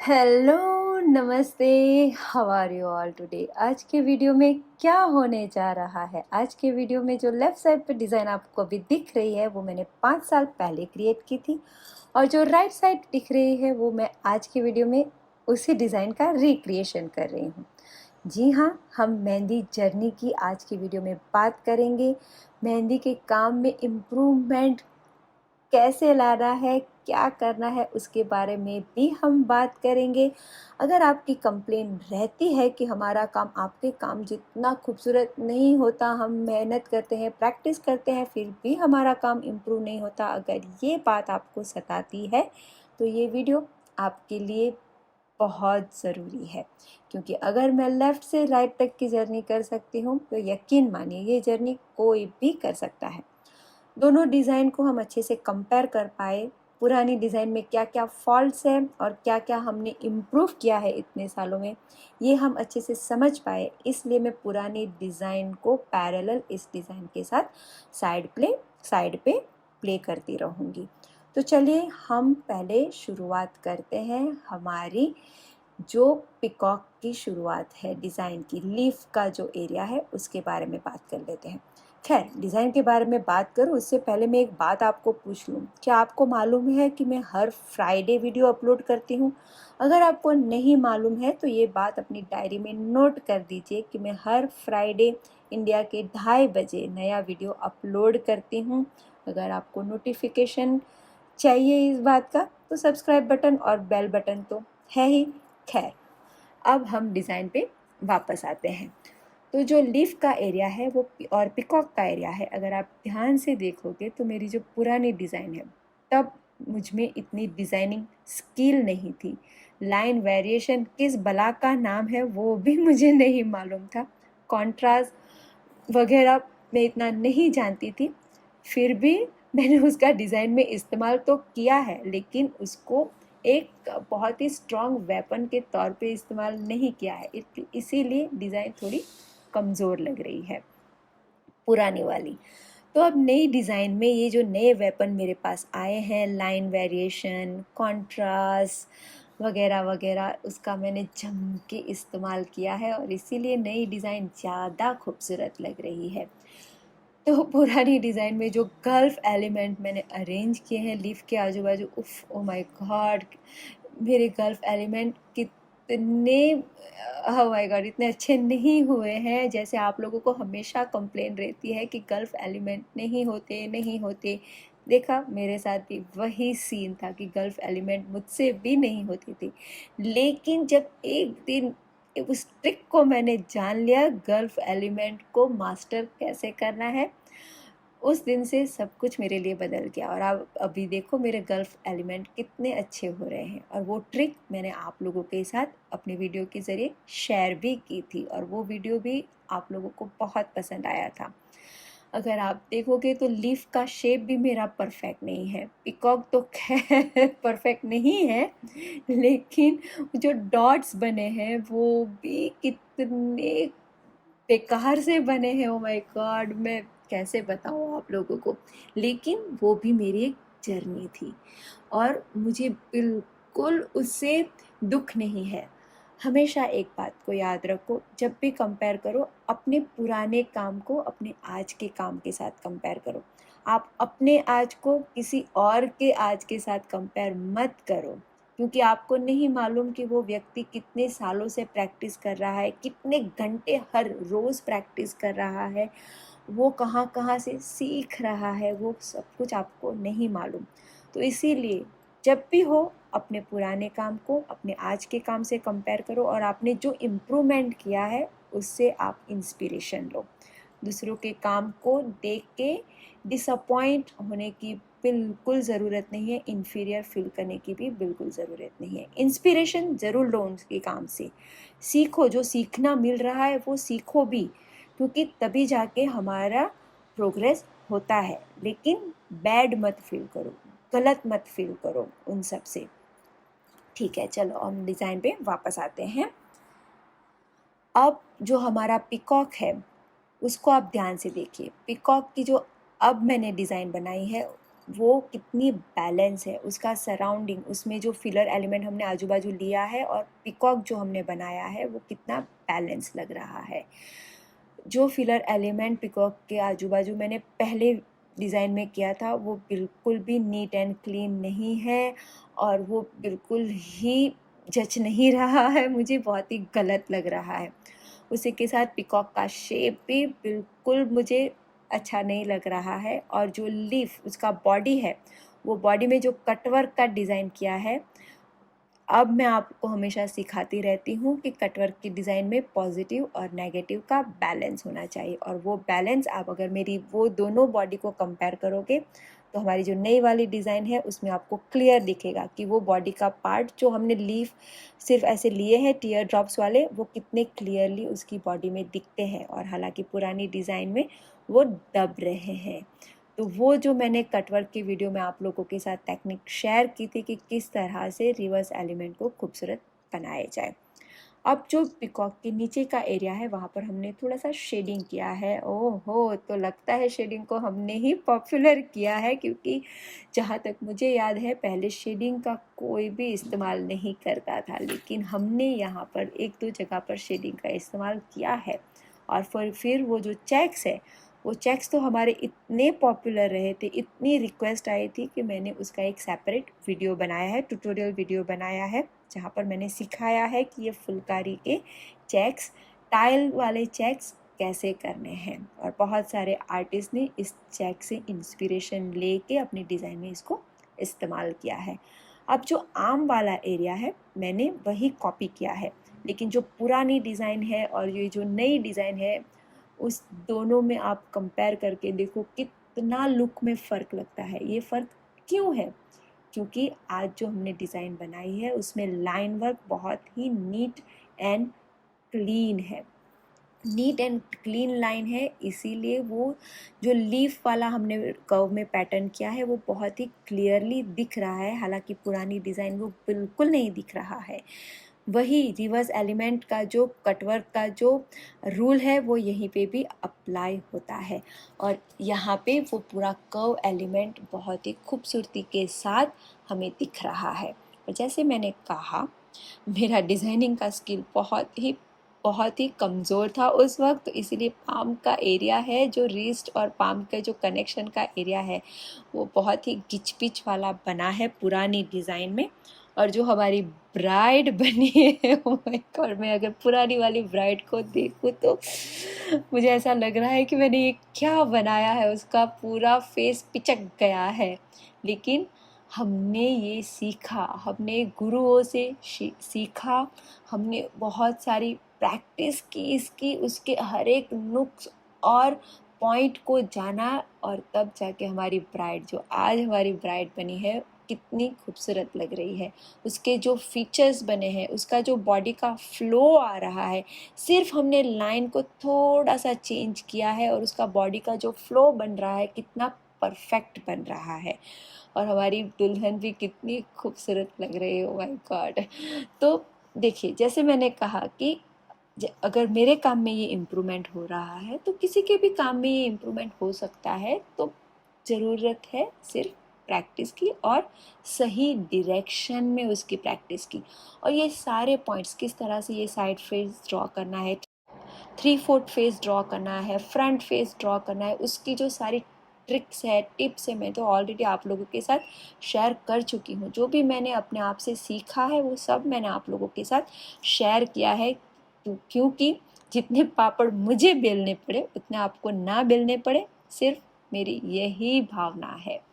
Hello, नमस्ते, how are you all today. आज के वीडियो में क्या होने जा रहा है? आज के वीडियो में जो लेफ़्ट साइड पे डिज़ाइन आपको अभी दिख रही है वो मैंने 5 साल पहले क्रिएट की थी, और जो राइट साइड दिख रही है वो मैं आज की वीडियो में उसी डिज़ाइन का रिक्रिएशन कर रही हूँ। जी हाँ, हम मेहंदी जर्नी की आज की वीडियो में बात करेंगे। मेहंदी के काम में इम्प्रूवमेंट कैसे लाना है, क्या करना है, उसके बारे में भी हम बात करेंगे। अगर आपकी कंप्लेन रहती है कि हमारा काम आपके काम जितना खूबसूरत नहीं होता, हम मेहनत करते हैं, प्रैक्टिस करते हैं, फिर भी हमारा काम इम्प्रूव नहीं होता, अगर ये बात आपको सताती है तो ये वीडियो आपके लिए बहुत ज़रूरी है। क्योंकि अगर मैं लेफ़्ट से राइट तक की जर्नी कर सकती हूँ तो यकीन मानिए ये जर्नी कोई भी कर सकता है। दोनों डिज़ाइन को हम अच्छे से कंपेयर कर पाए, पुरानी डिज़ाइन में क्या क्या फॉल्ट्स हैं और क्या क्या हमने इम्प्रूव किया है इतने सालों में, ये हम अच्छे से समझ पाए। इसलिए मैं पुरानी डिज़ाइन को पैरेलल इस डिज़ाइन के साथ साइड पे प्ले करती रहूँगी। तो चलिए हम पहले शुरुआत करते हैं। हमारी जो पिकॉक की शुरुआत है, डिज़ाइन की लीफ का जो एरिया है उसके बारे में बात कर लेते हैं। खैर, डिज़ाइन के बारे में बात करूँ उससे पहले मैं एक बात आपको पूछ लूँ, क्या आपको मालूम है कि मैं हर फ्राइडे वीडियो अपलोड करती हूँ? अगर आपको नहीं मालूम है तो ये बात अपनी डायरी में नोट कर दीजिए कि मैं हर फ्राइडे इंडिया के 2:30 बजे नया वीडियो अपलोड करती हूँ। अगर आपको नोटिफिकेशन चाहिए इस बात का तो सब्सक्राइब बटन और बेल बटन तो है ही। खैर, अब हम डिज़ाइन पे वापस आते हैं। तो जो लीफ का एरिया है वो और पिकॉक का एरिया है, अगर आप ध्यान से देखोगे तो मेरी जो पुरानी डिज़ाइन है तब मुझ में इतनी डिज़ाइनिंग स्किल नहीं थी। लाइन वेरिएशन किस बला का नाम है वो भी मुझे नहीं मालूम था। कॉन्ट्रास्ट वगैरह मैं इतना नहीं जानती थी। फिर भी मैंने उसका डिज़ाइन में इस्तेमाल तो किया है, लेकिन उसको एक बहुत ही स्ट्रॉन्ग वेपन के तौर पे इस्तेमाल नहीं किया है। इसीलिए डिज़ाइन थोड़ी कमज़ोर लग रही है पुरानी वाली। तो अब नई डिज़ाइन में ये जो नए वेपन मेरे पास आए हैं, लाइन वेरिएशन, कॉन्ट्रास्ट वगैरह वगैरह, उसका मैंने जम के इस्तेमाल किया है और इसीलिए नई डिज़ाइन ज़्यादा खूबसूरत लग रही है। तो पुरानी डिज़ाइन में जो गल्फ एलिमेंट मैंने अरेंज किए हैं लीफ के आजू बाजू, उफ ओ माय गॉड, मेरे गल्फ एलिमेंट कितने, ओह माय गॉड, इतने अच्छे नहीं हुए हैं। जैसे आप लोगों को हमेशा कंप्लेन रहती है कि गल्फ एलिमेंट नहीं होते। देखा, मेरे साथ भी वही सीन था कि गल्फ एलिमेंट मुझसे भी नहीं होती थी। लेकिन जब एक दिन उस ट्रिक को मैंने जान लिया, गल्फ एलिमेंट को मास्टर कैसे करना है, उस दिन से सब कुछ मेरे लिए बदल गया। और आप अभी देखो मेरे गल्फ एलिमेंट कितने अच्छे हो रहे हैं। और वो ट्रिक मैंने आप लोगों के साथ अपने वीडियो के ज़रिए शेयर भी की थी और वो वीडियो भी आप लोगों को बहुत पसंद आया था। अगर आप देखोगे तो लीफ का शेप भी मेरा परफेक्ट नहीं है। पिकॉक तो खैर परफेक्ट नहीं है, लेकिन जो डॉट्स बने हैं वो भी कितने बेकार से बने हैं। ओ माय गॉड, मैं कैसे बताऊँ आप लोगों को। लेकिन वो भी मेरी एक जर्नी थी और मुझे बिल्कुल उससे दुख नहीं है। हमेशा एक बात को याद रखो, जब भी कंपेयर करो अपने पुराने काम को अपने आज के काम के साथ कंपेयर करो। आप अपने आज को किसी और के आज के साथ कंपेयर मत करो, क्योंकि आपको नहीं मालूम कि वो व्यक्ति कितने सालों से प्रैक्टिस कर रहा है, कितने घंटे हर रोज़ प्रैक्टिस कर रहा है, वो कहाँ कहाँ से सीख रहा है, वो सब कुछ आपको नहीं मालूम। तो इसीलिए जब भी हो अपने पुराने काम को अपने आज के काम से कंपेयर करो और आपने जो इम्प्रूवमेंट किया है उससे आप इंस्पिरेशन लो। दूसरों के काम को देख के डिसअपॉइंट होने की बिल्कुल ज़रूरत नहीं है, इन्फीरियर फील करने की भी बिल्कुल ज़रूरत नहीं है। इंस्पिरेशन ज़रूर लो उनके काम से, सीखो, जो सीखना मिल रहा है वो सीखो भी, क्योंकि तभी जाके हमारा प्रोग्रेस होता है। लेकिन बैड मत फील करो, गलत मत फील करो उन सब से। ठीक है, चलो हम डिज़ाइन पे वापस आते हैं। अब जो हमारा पिकॉक है उसको आप ध्यान से देखिए। पिकॉक की जो अब मैंने डिज़ाइन बनाई है वो कितनी बैलेंस है, उसका सराउंडिंग, उसमें जो फिलर एलिमेंट हमने आजू बाजू लिया है और पिकॉक जो हमने बनाया है वो कितना बैलेंस लग रहा है। जो फिलर एलिमेंट पिकॉक के आजू बाजू मैंने पहले डिज़ाइन में किया था वो बिल्कुल भी नीट एंड क्लीन नहीं है और वो बिल्कुल ही जच नहीं रहा है, मुझे बहुत ही गलत लग रहा है। उसी के साथ पिकॉक का शेप भी बिल्कुल मुझे अच्छा नहीं लग रहा है और जो लीफ उसका बॉडी है वो बॉडी में जो कटवर्क का डिज़ाइन किया है, अब मैं आपको हमेशा सिखाती रहती हूँ कि कटवर्क की डिज़ाइन में पॉजिटिव और नेगेटिव का बैलेंस होना चाहिए और वो बैलेंस आप अगर मेरी वो दोनों बॉडी को कंपेयर करोगे तो हमारी जो नई वाली डिज़ाइन है उसमें आपको क्लियर दिखेगा कि वो बॉडी का पार्ट जो हमने लीफ सिर्फ ऐसे लिए हैं टीयर ड्रॉप्स वाले वो कितने क्लियरली उसकी बॉडी में दिखते हैं और हालांकि पुरानी डिज़ाइन में वो दब रहे हैं। तो वो जो मैंने कटवर्क की वीडियो में आप लोगों के साथ टेक्निक शेयर की थी कि किस तरह से रिवर्स एलिमेंट को खूबसूरत बनाया जाए। अब जो पिकॉक के नीचे का एरिया है वहाँ पर हमने थोड़ा सा शेडिंग किया है। ओहो, तो लगता है शेडिंग को हमने ही पॉपुलर किया है, क्योंकि जहाँ तक मुझे याद है पहले शेडिंग का कोई भी इस्तेमाल नहीं करता था, लेकिन हमने यहाँ पर एक दो जगह पर शेडिंग का इस्तेमाल किया है। और फिर वो जो चेक्स है वो चेक्स तो हमारे इतने पॉपुलर रहे थे, इतनी रिक्वेस्ट आई थी कि मैंने उसका एक सेपरेट वीडियो बनाया है, ट्यूटोरियल वीडियो बनाया है, जहाँ पर मैंने सिखाया है कि ये फुलकारी के चेक्स, टाइल वाले चेक्स कैसे करने हैं। और बहुत सारे आर्टिस्ट ने इस चेक से इंस्पिरेशन लेके अपनी डिज़ाइन में इसको इस्तेमाल किया है। अब जो आर्म वाला एरिया है मैंने वही कॉपी किया है, लेकिन जो पुरानी डिज़ाइन है और ये जो नई डिज़ाइन है उस दोनों में आप कंपेयर करके देखो कितना लुक में फ़र्क लगता है। ये फ़र्क क्यों है? क्योंकि आज जो हमने डिज़ाइन बनाई है उसमें लाइन वर्क बहुत ही नीट एंड क्लीन है। नीट एंड क्लीन लाइन है, इसीलिए वो जो लीफ वाला हमने कर्व में पैटर्न किया है वो बहुत ही क्लियरली दिख रहा है, हालांकि पुरानी डिज़ाइन वो बिल्कुल नहीं दिख रहा है। वही रिवर्स एलिमेंट का जो कटवर्क का जो रूल है वो यहीं पे भी अप्लाई होता है और यहाँ पे वो पूरा कर्व एलिमेंट बहुत ही खूबसूरती के साथ हमें दिख रहा है। और जैसे मैंने कहा मेरा डिज़ाइनिंग का स्किल बहुत ही कमज़ोर था उस वक्त, तो इसीलिए पाम का एरिया है जो रिस्ट और पाम का जो कनेक्शन का एरिया है वो बहुत ही गिच पिच वाला बना है पुरानी डिज़ाइन में। और जो हमारी ब्राइड बनी है oh my God, मैं अगर पुरानी वाली ब्राइड को देखूँ तो मुझे ऐसा लग रहा है कि मैंने ये क्या बनाया है, उसका पूरा फेस पिचक गया है। लेकिन हमने ये सीखा, हमने गुरुओं से सीखा, हमने बहुत सारी प्रैक्टिस की इसकी, उसके हर एक नुक्स और पॉइंट को जाना और तब जाके हमारी ब्राइड जो आज हमारी ब्राइड बनी है कितनी खूबसूरत लग रही है। उसके जो फीचर्स बने हैं, उसका जो बॉडी का फ्लो आ रहा है, सिर्फ हमने लाइन को थोड़ा सा चेंज किया है और उसका बॉडी का जो फ्लो बन रहा है कितना परफेक्ट बन रहा है। और हमारी दुल्हन भी कितनी खूबसूरत लग रही है, ओह माय गॉड। तो देखिए, जैसे मैंने कहा कि अगर मेरे काम में ये इम्प्रूवमेंट हो रहा है तो किसी के भी काम में ये इम्प्रूवमेंट हो सकता है। तो ज़रूरत है सिर्फ प्रैक्टिस की और सही डायरेक्शन में उसकी प्रैक्टिस की। और ये सारे पॉइंट्स किस तरह से ये साइड फेस ड्रॉ करना है, 3/4 फेस ड्रॉ करना है, फ्रंट फेस ड्रॉ करना है, उसकी जो सारी ट्रिक्स है, टिप्स है, मैं तो ऑलरेडी आप लोगों के साथ शेयर कर चुकी हूँ। जो भी मैंने अपने आप से सीखा है वो सब मैंने आप लोगों के साथ शेयर किया है, क्योंकि जितने पापड़ मुझे बेलने पड़े उतने आपको ना बेलने पड़े, सिर्फ मेरी यही भावना है।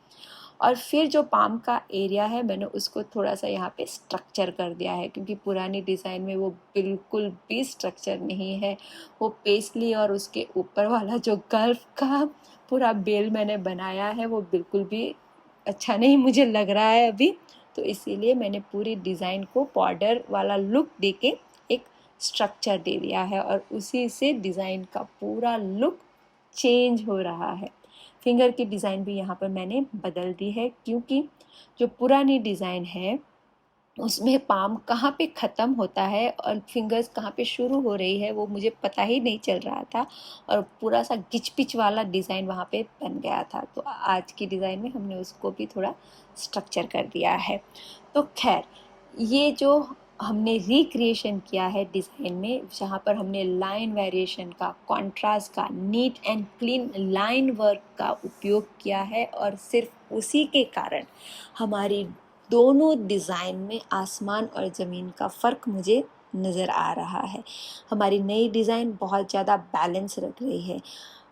और फिर जो पाम का एरिया है मैंने उसको थोड़ा सा यहाँ पे स्ट्रक्चर कर दिया है, क्योंकि पुरानी डिज़ाइन में वो बिल्कुल भी स्ट्रक्चर नहीं है। वो पेस्टली और उसके ऊपर वाला जो गल्फ का पूरा बेल मैंने बनाया है वो बिल्कुल भी अच्छा नहीं मुझे लग रहा है अभी। तो इसीलिए मैंने पूरी डिज़ाइन को बॉर्डर वाला लुक देके एक स्ट्रक्चर दे दिया है और उसी से डिज़ाइन का पूरा लुक चेंज हो रहा है। फिंगर की डिज़ाइन भी यहाँ पर मैंने बदल दी है, क्योंकि जो पुरानी डिज़ाइन है उसमें पाम कहाँ पे ख़त्म होता है और फिंगर्स कहाँ पे शुरू हो रही है वो मुझे पता ही नहीं चल रहा था, और पूरा सा गिच पिच वाला डिज़ाइन वहाँ पे बन गया था। तो आज की डिज़ाइन में हमने उसको भी थोड़ा स्ट्रक्चर कर दिया है। तो खैर, ये जो हमने रिक्रिएशन किया है डिज़ाइन में, जहाँ पर हमने लाइन वेरिएशन का, कॉन्ट्रास्ट का, neat and clean line work का उपयोग किया है, और सिर्फ उसी के कारण हमारी दोनों डिज़ाइन में आसमान और ज़मीन का फ़र्क मुझे नज़र आ रहा है। हमारी नई डिज़ाइन बहुत ज़्यादा बैलेंस रख रही है।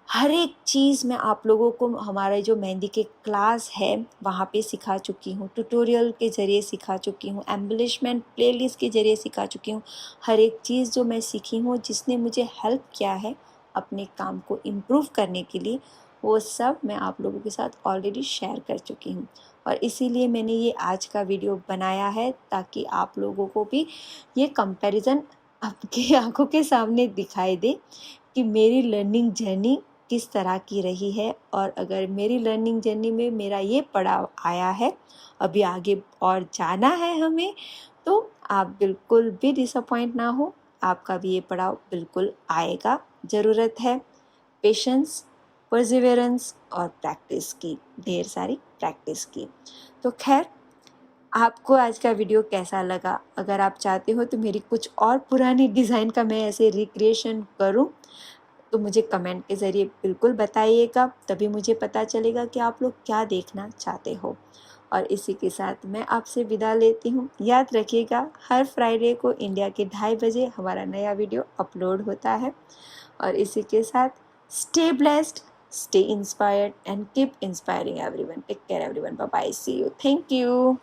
हर एक चीज़ मैं आप लोगों को हमारे जो मेहंदी के क्लास है वहाँ पे सिखा चुकी हूँ, ट्यूटोरियल के ज़रिए सिखा चुकी हूँ, एम्बलिशमेंट प्लेलिस्ट के ज़रिए सिखा चुकी हूँ। हर एक चीज़ जो मैं सीखी हूँ, जिसने मुझे हेल्प किया है अपने काम को इम्प्रूव करने के लिए, वो सब मैं आप लोगों के साथ ऑलरेडी शेयर कर चुकी हूँ। और इसीलिए मैंने ये आज का वीडियो बनाया है, ताकि आप लोगों को भी ये कंपैरिजन आपकी आंखों के सामने दिखाई दे कि मेरी लर्निंग जर्नी किस तरह की रही है। और अगर मेरी लर्निंग जर्नी में मेरा ये पड़ाव आया है, अभी आगे और जाना है हमें, तो आप बिल्कुल भी डिसअपॉइंट ना हो, आपका भी ये पड़ाव बिल्कुल आएगा। ज़रूरत है पेशेंस, परसिवेरेंस और प्रैक्टिस की, ढेर सारी प्रैक्टिस की। तो खैर, आपको आज का वीडियो कैसा लगा? अगर आप चाहते हो तो मेरी कुछ और पुरानी डिज़ाइन का मैं ऐसे रिक्रिएशन करूं, तो मुझे कमेंट के ज़रिए बिल्कुल बताइएगा, तभी मुझे पता चलेगा कि आप लोग क्या देखना चाहते हो। और इसी के साथ मैं आपसे विदा लेती हूँ। याद रखिएगा, हर फ्राइडे को इंडिया के 2:30 बजे हमारा नया वीडियो अपलोड होता है। और इसी के साथ stay blessed, stay inspired and keep inspiring everyone. Take care everyone, bye bye, see you, thank you.